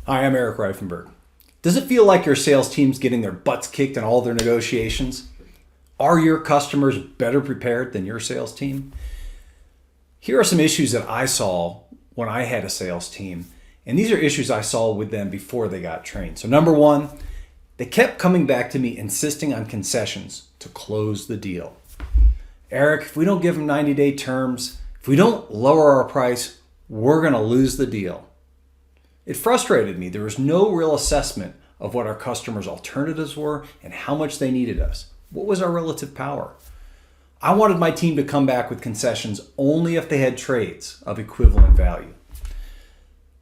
Hi, I'm Eric Reifenberg. Does it feel like your sales team's getting their butts kicked in all their negotiations? Are your customers better prepared than your sales team? Here are some issues that I saw when I had a sales team, and these are issues I saw with them before they got trained. So number one, they kept coming back to me insisting on concessions to close the deal. Eric, if we don't give them 90-day terms, if we don't lower our price, we're going to lose the deal. It frustrated me. There was no real assessment of what our customers' alternatives were and how much they needed us. What was our relative power? I wanted my team to come back with concessions only if they had trades of equivalent value.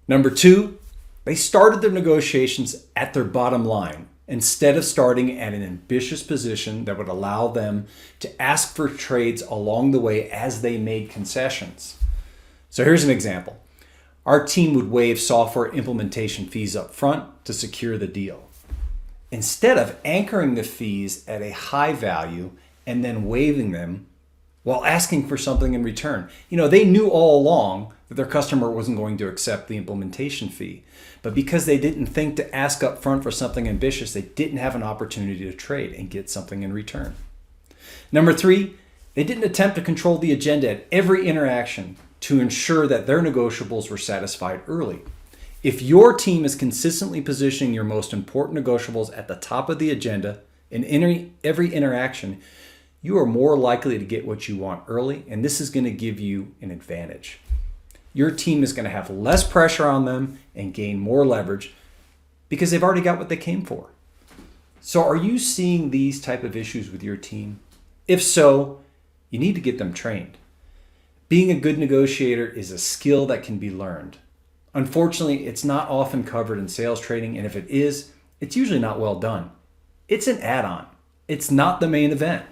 Number two, they started their negotiations at their bottom line instead of starting at an ambitious position that would allow them to ask for trades along the way as they made concessions. So here's an example. Our team would waive software implementation fees up front to secure the deal. Instead of anchoring the fees at a high value and then waiving them while asking for something in return. They knew all along that their customer wasn't going to accept the implementation fee. But because they didn't think to ask up front for something ambitious, they didn't have an opportunity to trade and get something in return. Number three, they didn't attempt to control the agenda at every interaction to ensure that their negotiables were satisfied early. If your team is consistently positioning your most important negotiables at the top of the agenda in every interaction, you are more likely to get what you want early, and this is going to give you an advantage. Your team is going to have less pressure on them and gain more leverage because they've already got what they came for. So are you seeing these type of issues with your team? If so, you need to get them trained. Being a good negotiator is a skill that can be learned. Unfortunately, it's not often covered in sales training, and if it is, it's usually not well done. It's an add-on. It's not the main event.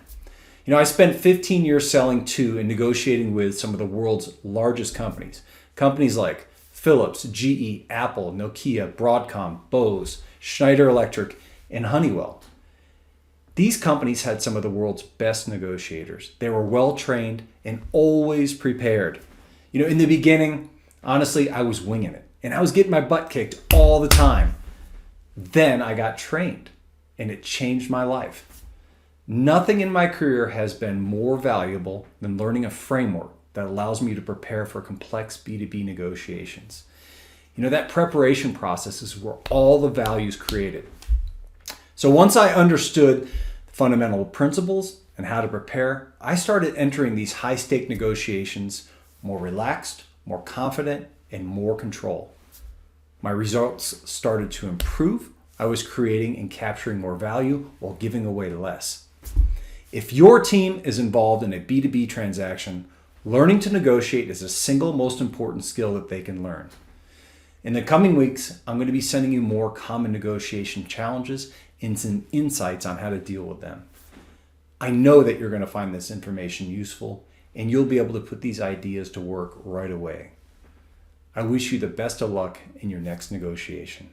I spent 15 years selling to and negotiating with some of the world's largest companies. Companies like Philips, GE, Apple, Nokia, Broadcom, Bose, Schneider Electric, and Honeywell. These companies had some of the world's best negotiators. They were well trained and always prepared. In the beginning, honestly, I was winging it and I was getting my butt kicked all the time. Then I got trained and it changed my life. Nothing in my career has been more valuable than learning a framework that allows me to prepare for complex B2B negotiations. That preparation process is where all the value is created. So once I understood the fundamental principles and how to prepare, I started entering these high-stake negotiations more relaxed, more confident, and more control. My results started to improve. I was creating and capturing more value while giving away less. If your team is involved in a B2B transaction, learning to negotiate is the single most important skill that they can learn. In the coming weeks, I'm going to be sending you more common negotiation challenges and some insights on how to deal with them. I know that you're going to find this information useful and you'll be able to put these ideas to work right away. I wish you the best of luck in your next negotiation.